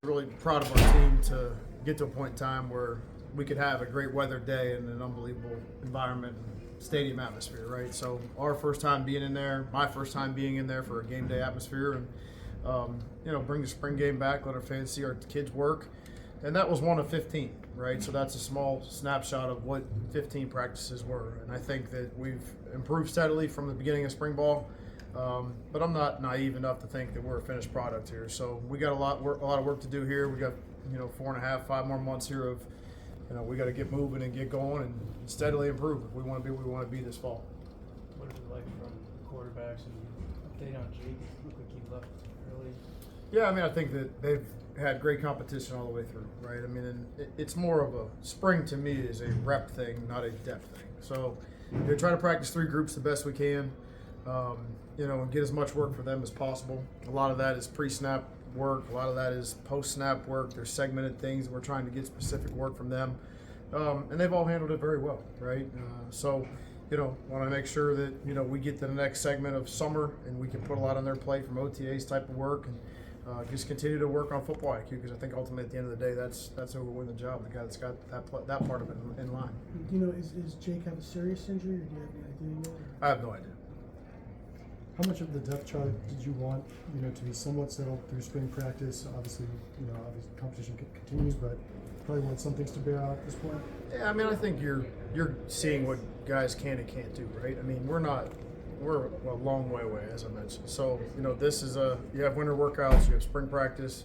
Really proud of our team to get to a point in time where we could have a great weather day and an unbelievable environment and stadium atmosphere, right? So our first time being in there, my first time being in there for a game day atmosphere, and bring the spring game back, let our fans see our kids work, and that was one of 15, right? So that's a small snapshot of what 15 practices were, and I think that we've improved steadily from the beginning of spring ball. But I'm not naive enough to think that we're a finished product here. So we got a lot of work to do here. We got 4.5, 5 more months here of we got to get moving and get going and steadily improve if we want to be where we want to be this fall. What is it like from quarterbacks and update on Jake? Looked like he left early. Yeah, I mean I think that they've had great competition all the way through, right? I mean, and it's more of a spring to me is a rep thing, not a depth thing. So they try to practice 3 groups the best we can. And get as much work for them as possible. A lot of that is pre-snap work. A lot of that is post-snap work. There's segmented things that we're trying to get specific work from them. And they've all handled it very well, right? Want to make sure that, we get to the next segment of summer and we can put a lot on their plate from OTAs type of work and just continue to work on football IQ because I think ultimately at the end of the day, that's who will win the job, the guy that's got that part of it in line. Is Jake have a serious injury or do you have any idea yet? I have no idea. How much of the depth chart did you want, to be somewhat settled through spring practice? Obviously, competition continues, but probably want some things to bear out at this point. Yeah, I mean, I think you're seeing what guys can and can't do, right? I mean, we're a long way away, as I mentioned. So, this is you have winter workouts, you have spring practice,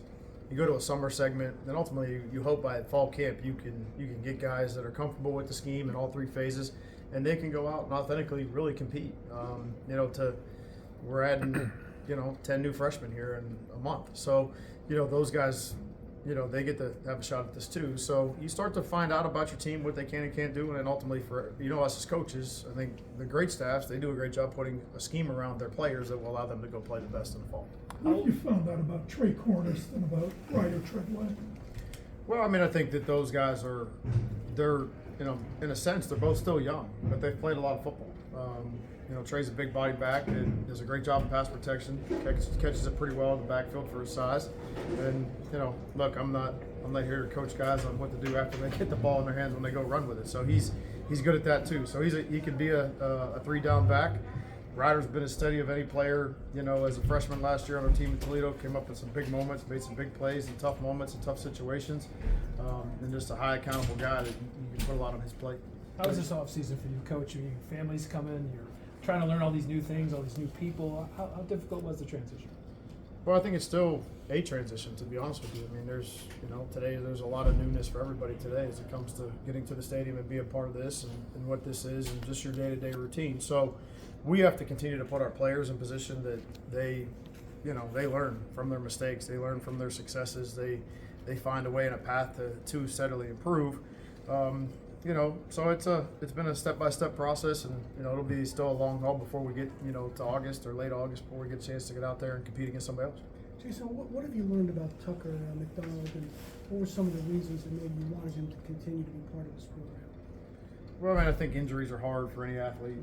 you go to a summer segment, then ultimately you hope by fall camp you can get guys that are comfortable with the scheme in all 3 phases, and they can go out and authentically really compete. We're adding, 10 new freshmen here in a month. So, those guys, they get to have a shot at this too. So you start to find out about your team, what they can and can't do. And then ultimately for, us as coaches, I think the great staffs, they do a great job putting a scheme around their players that will allow them to go play the best in the fall. How have you found out about Trey Cornish and about Ryder Treadway? Well, I mean, I think that those guys they're, in a sense, they're both still young, but they've played a lot of football. Trey's a big body back and does a great job in pass protection, catches it pretty well in the backfield for his size. And, look, I'm not here to coach guys on what to do after they get the ball in their hands when they go run with it. So he's good at that too. So he could be a 3-down back. Ryder's been as steady of any player, as a freshman last year on our team in Toledo, came up with some big moments, made some big plays in tough moments and tough situations, and just a high accountable guy that you can put a lot on his plate. How was this offseason for you, Coach? Your families coming, you're trying to learn all these new things, all these new people. How difficult was the transition? Well, I think it's still a transition, to be honest with you. I mean, today there's a lot of newness for everybody today as it comes to getting to the stadium and be a part of this and what this is and just your day-to-day routine. So we have to continue to put our players in position that they learn from their mistakes. They learn from their successes. They find a way and a path to steadily improve. So it's been a step-by-step process, and it'll be still a long haul before we get to August or late August before we get a chance to get out there and compete against somebody else. Jason, what have you learned about Tucker McDonald, and what were some of the reasons that maybe you wanted him to continue to be part of this program? Well, I think injuries are hard for any athlete,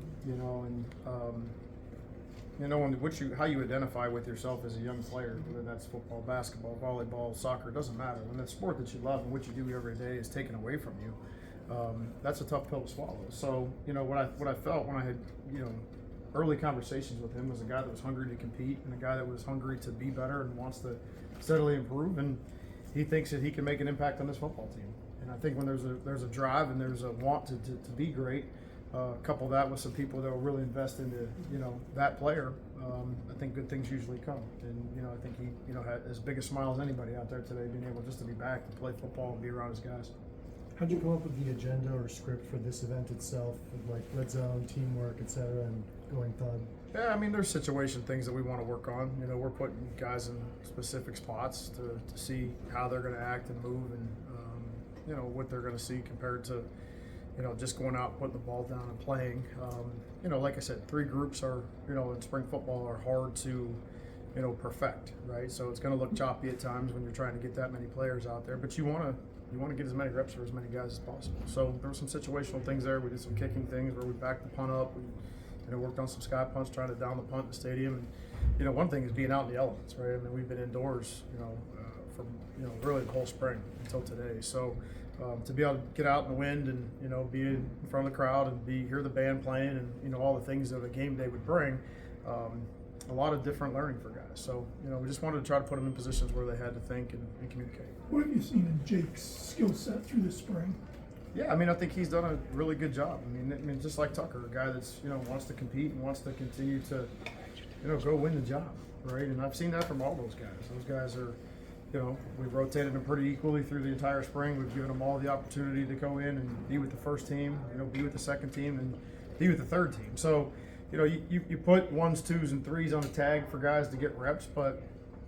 how you identify with yourself as a young player, whether that's football, basketball, volleyball, soccer, it doesn't matter. When the sport that you love and what you do every day is taken away from you, that's a tough pill to swallow. So, what I felt when I had, early conversations with him was a guy that was hungry to compete and a guy that was hungry to be better and wants to steadily improve, and he thinks that he can make an impact on this football team. And I think when there's a drive and there's a want to be great, couple that with some people that will really invest into that player, I think good things usually come. And I think he had as big a smile as anybody out there today, being able just to be back and play football and be around his guys. How'd you come up with the agenda or script for this event itself, with like red zone, teamwork, etc., and going thug? Yeah, I mean, there's situation things that we want to work on. We're putting guys in specific spots to see how they're going to act and move, and what they're going to see compared to just going out, putting the ball down and playing. Like I said, 3 groups are in spring football are hard to perfect, right? So it's going to look choppy at times when you're trying to get that many players out there, but you want to get as many reps for as many guys as possible. So there were some situational things there. We did some kicking things where we backed the punt up. We worked on some sky punts, trying to down the punt in the stadium. And one thing is being out in the elements, right? I mean, we've been indoors, from really the whole spring until today. So to be able to get out in the wind and be in front of the crowd and hear the band playing and all the things that a game day would bring, a lot of different learning for guys. So we just wanted to try to put them in positions where they had to think and communicate. What have you seen in Jake's skill set through the spring? Yeah, I think he's done a really good job. I mean, just like Tucker, a guy that's wants to compete and wants to continue to go win the job, right? And I've seen that from all those guys. Those guys are, we've rotated them pretty equally through the entire spring. We've given them all the opportunity to go in and be with the first team, be with the second team, and be with the third team. So, you put 1s, 2s, and 3s on the tag for guys to get reps, but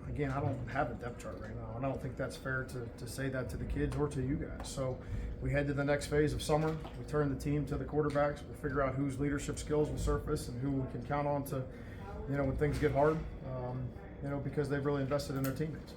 again, I don't have a depth chart right now, and I don't think that's fair to say that to the kids or to you guys. So we head to the next phase of summer. We turn the team to the quarterbacks. We'll figure out whose leadership skills will surface and who we can count on to, when things get hard, because they've really invested in their teammates.